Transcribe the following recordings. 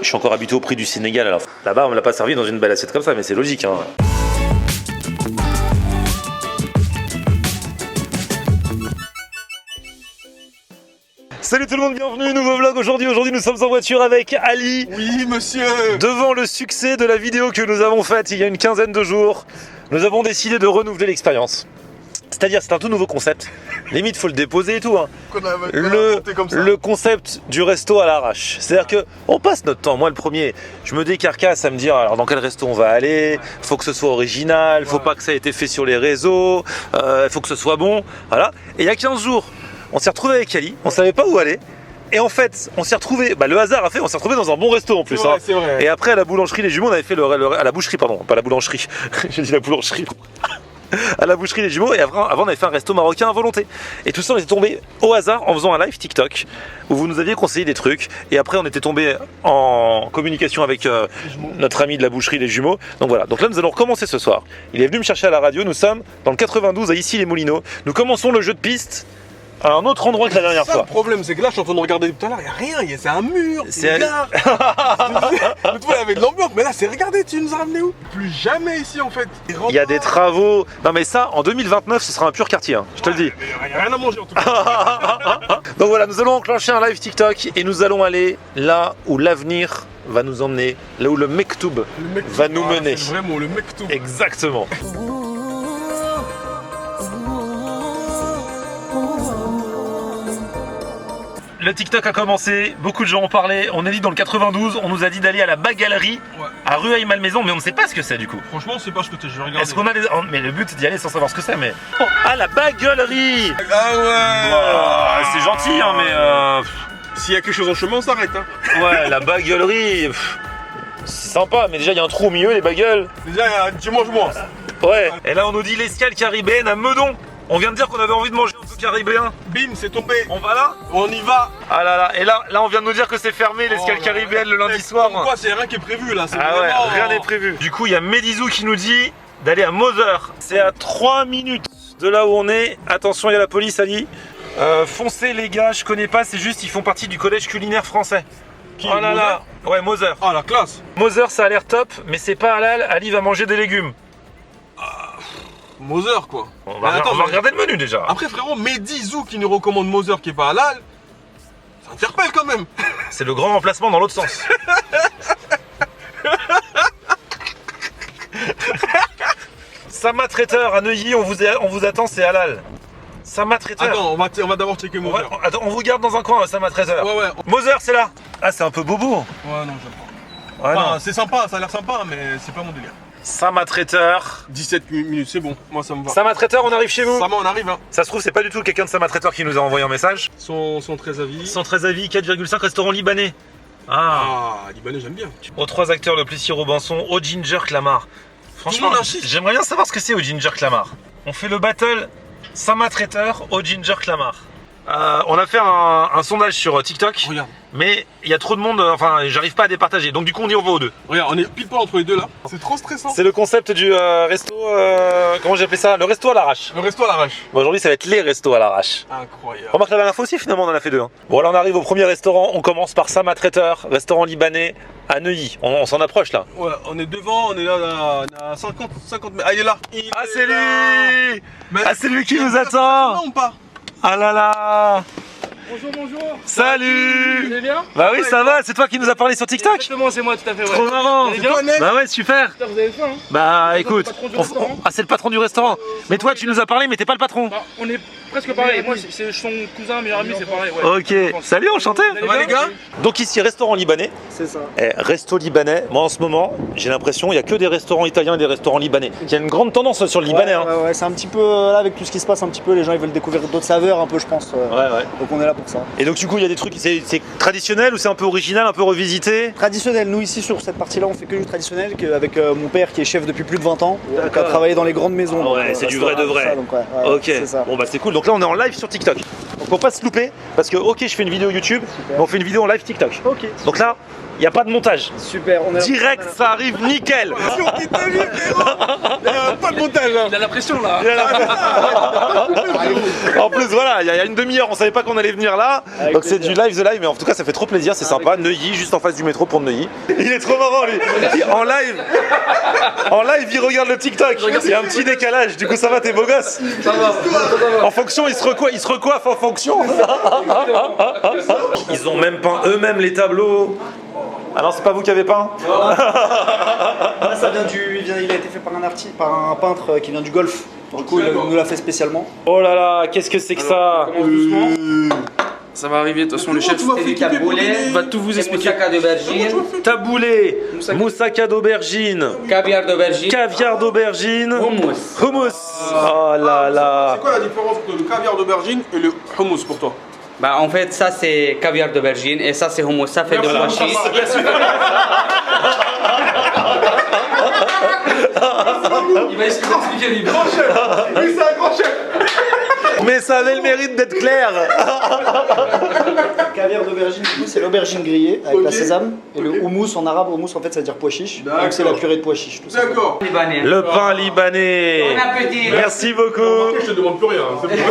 Je suis encore habitué au prix du Sénégal, alors là-bas on me l'a pas servi dans une belle assiette comme ça, mais c'est logique hein. Salut tout le monde, bienvenue, nouveau vlog aujourd'hui. Aujourd'hui nous sommes en voiture avec Ali. Oui monsieur. Devant le succès de la vidéo que nous avons faite il y a une quinzaine de jours, nous avons décidé de renouveler l'expérience. C'est-à-dire c'est un tout nouveau concept. Limite faut le déposer et tout hein. Le concept du resto à l'arrache. C'est-à-dire que on passe notre temps. Moi le premier, je me décarcasse à me dire alors dans quel resto on va aller. Faut que ce soit original, faut pas que ça ait été fait sur les réseaux, faut que ce soit bon. Voilà. Et il y a 15 jours, on s'est retrouvé avec Ali, on savait pas où aller. Et en fait, on s'est retrouvé, le hasard a fait, on s'est retrouvé dans un bon resto en plus. C'est vrai. Et après à la boulangerie Les Jumeaux, on avait fait à la boucherie, pardon, pas la boulangerie. J'ai dit la boulangerie. À la boucherie Les Jumeaux, et avant on avait fait un resto marocain à volonté. Et tout ça on était tombé au hasard en faisant un live TikTok où vous nous aviez conseillé des trucs, et après on était tombé en communication avec notre ami de la boucherie Les Jumeaux. Donc voilà, donc là nous allons recommencer ce soir. Il est venu me chercher à la radio, nous sommes dans le 92 à Issy-les-Moulineaux. Nous commençons le jeu de piste à un autre endroit que la dernière fois. Le problème c'est que là je suis en train de regarder tout à l'heure, il n'y a rien, c'est un mur, c'est une gare. L'autre fois il y avait de l'ambiance, mais là c'est regardez, tu nous as ramené où? Plus jamais ici en fait. Il y a des travaux. Non mais ça, en 2029 ce sera un pur quartier, hein, je te le dis. Il n'y a rien à manger en tout cas. Donc voilà, nous allons enclencher un live TikTok et nous allons aller là où l'avenir va nous emmener, là où le Mektoub va nous mener. C'est vraiment le Mektoub. Exactement. Le TikTok a commencé, beaucoup de gens ont parlé, on est dit dans le 92, on nous a dit d'aller à la Bagalerie, à rue Aïe-Malmaison, mais on ne sait pas ce que c'est du coup. Franchement, c'est pas ce que je vais regarder. Est-ce qu'on a des... Oh, mais le but c'est d'y aller sans savoir ce que c'est, mais... Oh, ah, la Bagalerie. Ah ouais. Oh, c'est gentil, hein, mais... S'il y a quelque chose en chemin, on s'arrête. Hein. Ouais, la Bagalerie... C'est sympa, mais déjà il y a un trou au milieu, les bagels. Déjà, tu manges moins. Ouais. Et là on nous dit l'escale caribéenne à Meudon. On vient de dire qu'on avait envie de manger un peu caribéen. Bim, c'est tombé. On va là? On y va. Ah là là, et là on vient de nous dire que c'est fermé l'escale caribéenne le lundi soir. Pourquoi c'est rien qui est prévu là? Ah ouais, rien n'est prévu. Du coup il y a Medizou qui nous dit d'aller à Mother. C'est à 3 minutes de là où on est. Attention, il y a la police, Ali. Foncez les gars, je connais pas, c'est juste ils font partie du collège culinaire français. Qui, oh là là. Ouais, Mother. Ah la classe. Mother ça a l'air top, mais c'est pas halal, Ali va manger des légumes. Mother quoi. On va regarder le menu déjà. Après frérot, Medizou qui nous recommande Mother qui est pas halal, ça interpelle quand même. C'est le grand remplacement dans l'autre sens. Sama Traiteur à Neuilly, on vous attend, c'est halal. Sama Traiteur. Attends, on va d'abord checker Mother. Attends, on vous garde dans un coin, Sama Traiteur. Ouais. Mother, c'est là. Ah, c'est un peu bobo. Ouais, non, j'aime pas. Ouais, enfin, non. c'est sympa, ça a l'air sympa, mais c'est pas mon délire. Sama Traiteur. 17 minutes, c'est bon, moi ça me va. Sama Traiteur, on arrive chez vous. Sama, on arrive hein. Ça se trouve, c'est pas du tout quelqu'un de Sama Traiteur qui nous a envoyé un message. Son 13 avis. 113 avis, 4,5 restaurant libanais. Ah. Libanais, j'aime bien. Aux 3 acteurs, le Plessis Robinson, au Ginger Clamart. Franchement, j'aimerais bien savoir ce que c'est au Ginger Clamart. On fait le battle Sama Traiteur au Ginger Clamart. On a fait un sondage sur TikTok. Regarde. Mais il y a trop de monde, enfin j'arrive pas à départager. Donc du coup on dit on va aux deux. Regarde, on est pile poil entre les deux là. C'est trop stressant. C'est le concept du resto, comment j'ai appelé ça? Le resto à l'arrache. Le resto à l'arrache. Bon, aujourd'hui ça va être les restos à l'arrache. Incroyable. Remarque la dernière fois aussi finalement on en a fait deux. Hein. Bon là on arrive au premier restaurant, on commence par Sama Traiteur, restaurant libanais à Neuilly. On s'en approche là. Ouais, on est devant, on est là à 50 mètres. Ah il est là. Ah c'est lui. Ah c'est lui qui nous attend. Non ou pas? Ah là là. Bonjour. Salut. Vous allez bien? Bah oui ça va, c'est toi qui nous as parlé sur TikTok? Exactement, c'est moi tout à fait. Ouais. Trop marrant. Vous allez bien? Bah ouais super. Putain, vous avez faim hein? Bah écoute, C'est le patron du restaurant. ah c'est le patron du restaurant. Mais toi tu nous as parlé mais t'es pas le patron. Bah, on est presque pareil. Moi, c'est son cousin, meilleur ami, c'est pareil. Ouais. Ok, salut, enchanté. Vous allez Ça va, bien? les gars? Donc ici restaurant libanais. C'est ça. Resto libanais. Moi en ce moment j'ai l'impression il y a que des restaurants italiens et des restaurants libanais. Il y a une grande tendance sur le libanais. Hein. Ouais, c'est un petit peu là avec tout ce qui se passe un petit peu, les gens ils veulent découvrir d'autres saveurs un peu je pense. Ouais. Donc on est là pour ça. Et donc du coup il y a des trucs, c'est traditionnel ou c'est un peu original, un peu revisité? Traditionnel, nous ici sur cette partie là on fait que du traditionnel avec mon père qui est chef depuis plus de 20 ans, qui a D'accord. travaillé dans les grandes maisons. Ah ouais, donc, c'est du vrai de restaurant, vrai. ça, donc, ouais, Ok, c'est ça. bon bah c'est cool. Donc là on est en live sur TikTok. Donc faut pas se louper parce que ok je fais une vidéo YouTube, mais on fait une vidéo en live TikTok. Ok. Donc là Il n'y a pas de montage. Super, on est Direct, ça arrive nickel. Pas de montage hein. Il a la pression là. En plus, voilà, il y a une demi-heure, on savait pas qu'on allait venir là. Avec Donc c'est plaisir. du live the live, mais en tout cas, ça fait trop plaisir, c'est sympa. Neuilly, juste en face du métro pour Neuilly. Il est trop marrant, lui. En live, il regarde le TikTok. Il y a un petit décalage, du coup, ça va, t'es beau gosse. Ça va. En fonction, il se recoiffe en fonction. Ils ont même peint eux-mêmes les tableaux. Ah non, c'est pas vous qui avez peint? Là, ça vient il a été fait par un peintre qui vient du Golfe. Du coup, il nous l'a fait spécialement. Oh là là, qu'est-ce que c'est que ça? Commence doucement. Ça va arriver, de toute façon le chef va tout vous expliquer. Moussaka d'aubergine, Taboulé, moussaka d'aubergine, caviar d'aubergine, caviar d'aubergine, hummus. hummus. Oh là là. C'est quoi la différence entre le caviar d'aubergine et le hummus pour toi? Bah en fait ça c'est caviar d'aubergine et ça c'est hummus, ça fait de pois chiches. Il va essayer d'expliquer libre. Oui, c'est un grand chef. Mais ça avait le mérite d'être clair. Caviar d'aubergine, du coup, c'est l'aubergine grillée avec la sésame. Et le houmous en arabe, houmous en fait, ça veut dire pois chiche. Donc c'est la purée de pois chiche. Tout ça. D'accord. Libanais. Le pain libanais. Bon appétit. Merci beaucoup. Je te demande plus rien. C'est bon.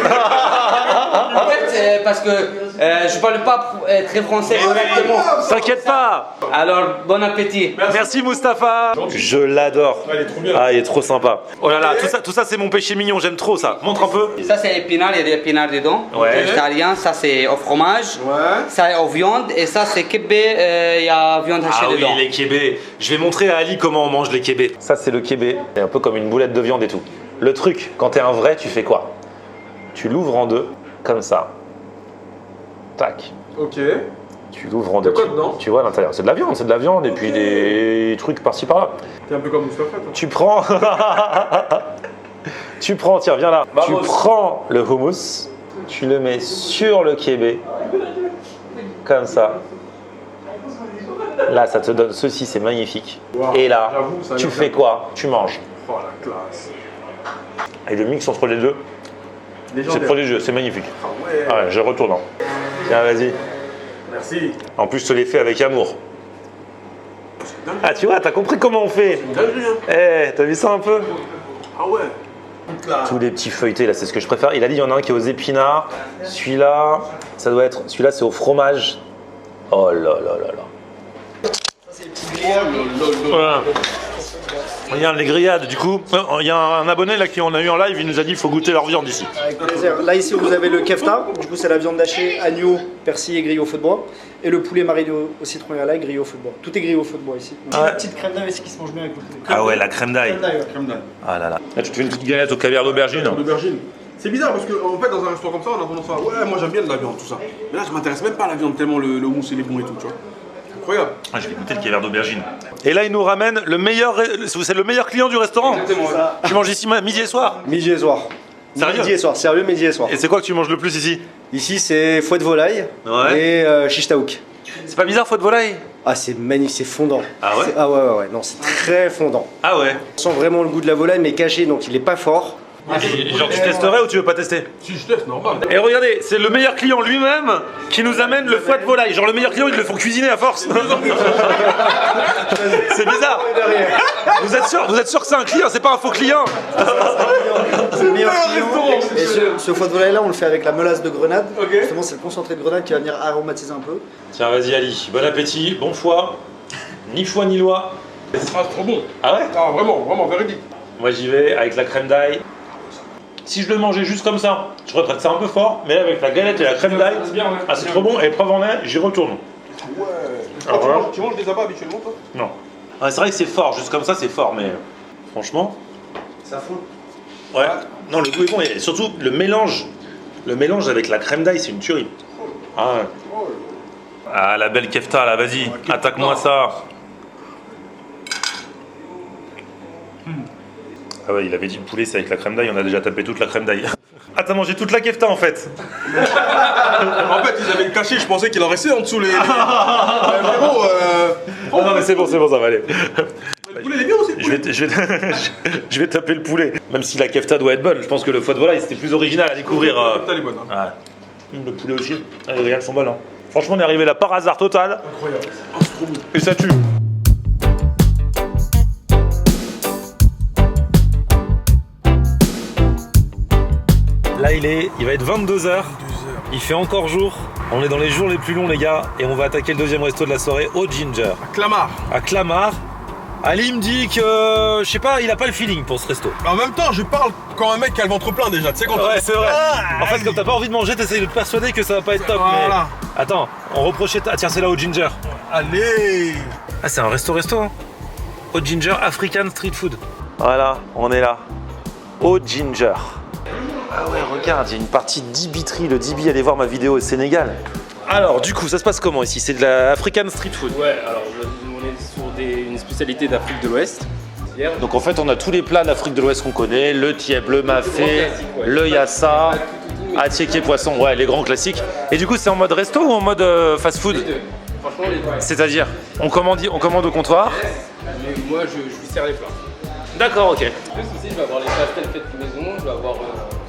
En fait c'est parce que je parle pas très français correctement. T'inquiète pas. Alors bon appétit. Merci Mustapha. Je l'adore. Il est trop bien. Ah, il est trop sympa. Oh là là, tout ça c'est mon péché mignon, j'aime trop ça. Montre un peu. Ça c'est épinard, il y a des épinards dedans. Ouais. Végétarien, ça c'est au fromage. Ouais. Ça est aux viandes et ça c'est kébé, il y a viande hachée Ah oui, dedans. les kébés. Je vais montrer à Ali comment on mange les kébés. Ça, c'est le kébé. C'est un peu comme une boulette de viande et tout. Le truc, quand t'es un vrai, tu fais quoi? Tu l'ouvres en deux, comme ça. Tac. Ok. Tu l'ouvres en deux. quoi dedans? Tu vois à l'intérieur. C'est de la viande, et puis des trucs par-ci par-là. T'es un peu comme Moustapha, toi. Tu prends. Tiens, viens là. Tu prends le hummus, tu le mets sur le kébé, comme ça. Là, ça te donne ceci, c'est magnifique. Wow. Et là, J'avoue, ça a tu l'air fais bien. quoi? Tu manges. Oh la classe. Et le mix entre les deux, c'est prodigieux, c'est magnifique. Ah ouais. Ah ouais, je retourne. Hein. Tiens, vas-y. Merci. En plus, je te l'ai fait avec amour. Ah, tu vois, t'as compris comment on fait. Eh, t'as vu ça un peu? Ah ouais. Tous les petits feuilletés, là, c'est ce que je préfère. Il a dit, il y en a un qui est aux épinards. Celui-là, ça doit être... Celui-là, c'est au fromage. Oh là là là là. Voilà. Regarde les grillades, du coup, il y a un abonné là qui on a eu en live, il nous a dit qu'il faut goûter leur viande ici. Avec plaisir. Là, ici, vous avez le kefta. Du coup, c'est la viande hachée, agneau, persil et grillé au feu de bois. Et le poulet mariné au citron et à l'ail, grillé au feu de bois. Tout est grillé au feu de bois ici. Ouais. Une petite crème d'ail ici qui se mange bien avec le poulet. Ah ouais, la crème d'ail. Crème d'ail, ouais. Crème d'ail. Ah là là. Là, tu te fais une petite galette au caviar d'aubergine. D'aubergine. C'est bizarre parce qu'en fait, dans un restaurant comme ça, on a tendance à. Ouais, moi j'aime bien de la viande, tout ça. Mais là, je m'intéresse même pas à la viande tellement le mousse il est bon et tout, tu vois. Incroyable. Ah, je vais goûter le caviar d'aubergine. Et là, il nous ramène le meilleur, c'est le meilleur client du restaurant. Exactement. Ouais. Tu manges ici midi et soir. Midi et soir. Sérieux? Midi et soir, sérieux, midi et soir. Et c'est quoi que tu manges le plus ici? Ici, c'est fouet de volaille Ouais. et shish taouk. C'est pas bizarre, fouet de volaille? Ah, c'est magnifique, c'est fondant. Ah ouais? Ah ouais, non, c'est très fondant. Ah ouais. On sent vraiment le goût de la volaille, mais caché, donc il est pas fort. Et genre, tu testerais ou tu veux pas tester? Si je teste, normal. Et regardez, c'est le meilleur client lui-même qui nous amène le fouet de volaille. Genre le meilleur client, ils le font cuisiner à force. C'est bizarre. Vous êtes sûr que c'est un client, c'est pas un faux client? C'est le meilleur client. Et ce foie de volaille là, on le fait avec la melasse de grenade. Justement, c'est le concentré de grenade qui va venir aromatiser un peu. Tiens, vas-y Ali, bon appétit, bon foie. Ni foie ni loi. Ah, trop bon. Ah ouais? Ah, vraiment, véridique. Moi j'y vais avec la crème d'ail. Si je le mangeais juste comme ça, je retraite ça un peu fort, mais là avec la galette et la crème d'ail, C'est bien, ouais. ah c'est trop bon, et preuve en est, j'y retourne. Ouais. Alors, voilà. Tu manges des abats habituellement, toi? Non. Ouais, c'est vrai que c'est fort, juste comme ça c'est fort, mais franchement. Ça fond. Ouais, non, le goût est bon, et surtout le mélange avec la crème d'ail, c'est une tuerie. Ah ouais. Ah, la belle kefta là, vas-y, attaque-moi ça. Ah ouais, il avait dit le poulet c'est avec la crème d'ail, on a déjà tapé toute la crème d'ail. Ah, t'as mangé toute la kefta en fait. En fait, ils avaient le caché, je pensais qu'il en restait en dessous les. Frérot, Ah non mais c'est bon, ça va aller. le poulet il est bien aussi. Je vais taper le poulet. Même si la kefta doit être bonne, je pense que le foie de volaille c'était plus original à découvrir. T'as les bonnes. Hein. Ouais. Le poulet aussi. Ah, les réals sont bonnes. Hein. Franchement, on est arrivé là par hasard total. Incroyable. Et ça tue. Là, il va être 22h. Il fait encore jour. On est dans les jours les plus longs, les gars. Et on va attaquer le deuxième resto de la soirée au Ginger. À Clamart. À Clamart. Ali me dit que, je sais pas, il a pas le feeling pour ce resto. En même temps, je parle quand un mec a le ventre plein déjà. Tu sais, quand Ouais, c'est vrai. En fait, quand t'as pas envie de manger, t'essayes de te persuader que ça va pas être top. Voilà. Mais... Attends, on reprochait. Ah, tiens, c'est là au Ginger. Allez. Ah, c'est un resto, hein. Au Ginger African Street Food. Voilà, on est là. Au Ginger. Ah ouais, regarde, il y a une partie d'Ibitry. Le Dibi, allez voir ma vidéo au Sénégal. Alors, du coup, ça se passe comment ici? C'est de la African Street Food. Ouais, alors on est sur une spécialité d'Afrique de l'Ouest. Donc en fait, on a tous les plats d'Afrique de l'Ouest qu'on connaît, le tieb, le mafé, le yassa, attiéké poisson, ouais, les grands classiques. Et du coup, c'est en mode resto ou en mode fast-food? Les deux. Franchement, les deux. C'est-à-dire, on commande au comptoir? Mais moi, je lui sers les plats. D'accord, ok. En plus aussi, je vais avoir les pastels faites maison, je vais avoir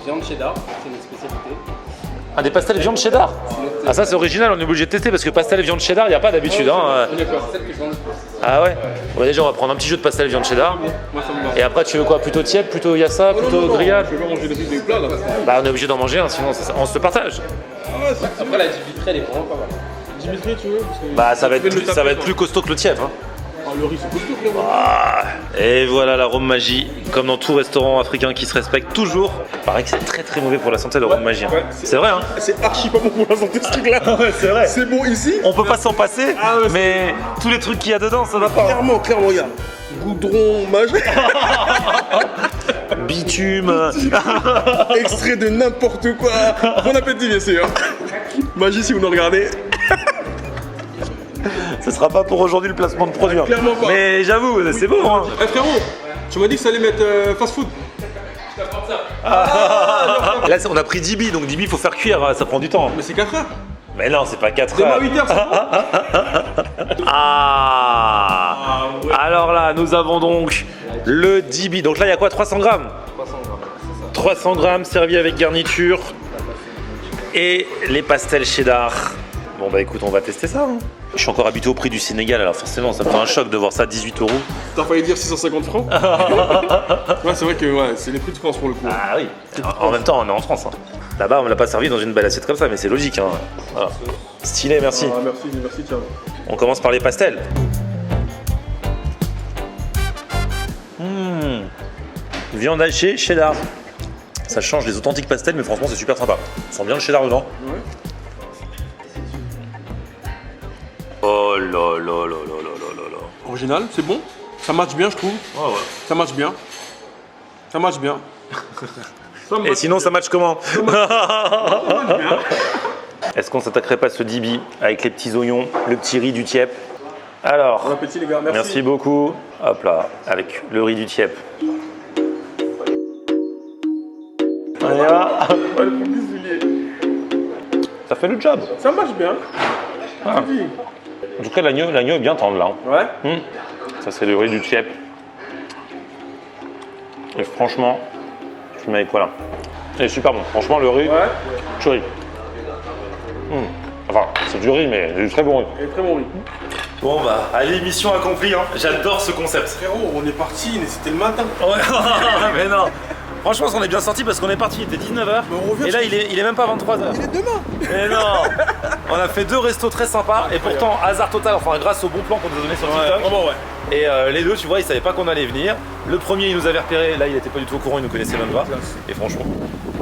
viande cheddar, c'est une spécialité. Ah, des pastels viande cheddar? Ah, ça c'est original, on est obligé de tester parce que pastel viande cheddar, il n'y a pas d'habitude. Hein. C'est les pastels que je vends le plus. Ah ouais? Ouais, déjà, on va prendre un petit jeu de pastel viande cheddar. Moi, ça me va. Et après, tu veux quoi? Plutôt tiède, plutôt yassa, plutôt grillade? Je vais pas manger des plats là. Bah, on est obligé d'en manger un, sinon on se partage. Après, la Dimitri, elle est vraiment pas mal. Dimitri, tu veux parce que Bah, ça va tu viens de le être taper, plus costaud que le tiède. Hein. Ah, le riz, c'est costaud, frérot. Ah, et voilà l'arôme magie, comme dans tout restaurant africain qui se respecte toujours. Il paraît que c'est très très mauvais pour la santé l'arôme magie. Hein. Ouais, c'est vrai, hein? C'est archi pas bon pour la santé ce truc-là. Ouais, c'est vrai. C'est bon ici. On peut pas s'en passer, Ah ouais, mais tous les trucs qu'il y a dedans, ça va pas. Clairement, regarde. Goudron, magique. Bitume. Extrait de n'importe quoi. Bon appétit, bien sûr. Magie, si vous nous regardez. Ce sera pas pour aujourd'hui le placement de produit. Hein. Clairement pas. Mais j'avoue, c'est beau. Hein. Eh frérot, tu m'as dit que ça allait mettre fast food. Là, on a pris Dibi, donc Dibi, il faut faire cuire, ça prend du temps. Mais c'est 4 heures. Mais non, c'est pas 4 Demain heures. 8 heures, c'est bon. Ah, ouais. Alors là, nous avons donc le Dibi. Donc là, il y a quoi? 300 grammes 300 grammes, c'est ça. 300 grammes servis avec garniture. Et les pastels cheddar. Bon bah écoute, on va tester ça. Hein. Je suis encore habitué au prix du Sénégal, alors forcément, ça me fait un choc de voir ça à 18 €. T'as failli dire 650 francs. Ouais, c'est vrai que ouais, c'est les prix de France pour le coup. Ah oui. En même temps, on est en France. Hein. Là-bas, on me l'a pas servi dans une belle assiette comme ça, mais c'est logique. Hein. Voilà. Stylé, merci. Ah, merci, tiens. On commence par les pastels. Viande hachée, cheddar. Ça change les authentiques pastels, mais franchement, c'est super sympa. Ça sent bien le cheddar dedans. Ouais. Oh là là là là là là là. Original, c'est bon. Ça match bien, je trouve. Ouais, ouais. Ça match bien. Ça match bien. Et sinon, ça match comment? Ça match bien. Est-ce qu'on s'attaquerait pas à ce dibi avec les petits oignons, le petit riz du tiep? Alors, Bon appétit les gars, merci. merci beaucoup. Hop là, avec le riz du tiep. On y va. Ouais, le petit soulier. Ça fait le job. Ça marche bien. Ah. En tout cas, l'agneau est bien tendre là. Ouais. Ça, c'est le riz du tiep. Et franchement, je mets avec quoi là? Il est super bon. Franchement, le riz, Ouais. du riz. Enfin, c'est du riz, mais c'est du très bon riz. Et très bon riz. Bon bah, allez, mission accomplie, hein. J'adore ce concept. Frérot, on est parti, mais c'était le matin. Ouais, mais non. Franchement, on est bien sorti parce qu'on est parti, il était 19h. Mais on revient Et là, sur- il est même pas 23h. Il est demain. Mais non. On a fait 2 restos très sympas et pourtant, hasard total, enfin grâce au bon plan qu'on nous a donné sur TikTok. Vraiment, ouais. Et les deux, tu vois, ils savaient pas qu'on allait venir. Le premier, il nous avait repéré, là, il était pas du tout au courant, il nous connaissait même pas. Classe. Et franchement,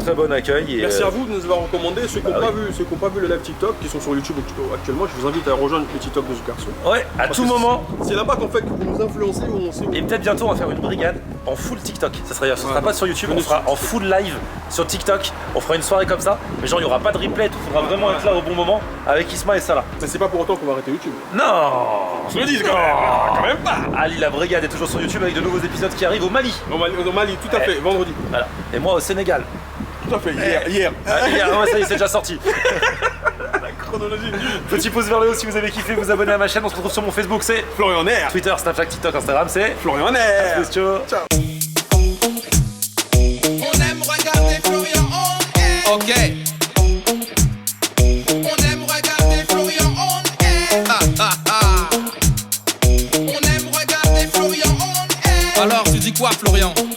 très bon accueil. Et, Merci à vous de nous avoir recommandé. Ceux qui n'ont pas vu le live TikTok, qui sont sur YouTube actuellement, je vous invite à rejoindre le TikTok de Zucarso. Ouais, à tout moment. C'est là-bas qu'en fait que vous nous influencez où on sait où. Et peut-être bientôt, on va faire une brigade en full TikTok. Ça sera pas sur YouTube, on sera en full live sur TikTok. On fera une soirée comme ça. Mais genre, il n'y aura pas de replay, il faudra vraiment être là au bon moment avec Isma et Salah. Mais c'est pas pour autant qu'on va arrêter YouTube. Non. On se le dise quand même pas. Ali, la brigade est toujours sur YouTube avec de nouveaux épisodes qui arrivent au Mali. Au Mali, tout à fait, vendredi. Voilà. Et moi au Sénégal. Tout à fait, hier. Ah, ouais, ça y est, c'est déjà sorti. La chronologie du Petit pouce vers le haut si vous avez kiffé, vous abonnez à ma chaîne. On se retrouve sur mon Facebook, c'est Florian Air. Twitter, Snapchat, TikTok, Instagram, c'est Florian Air. Ciao. Ciao. On aime regarder Florian en air. Ok. On aime regarder Florian Florian.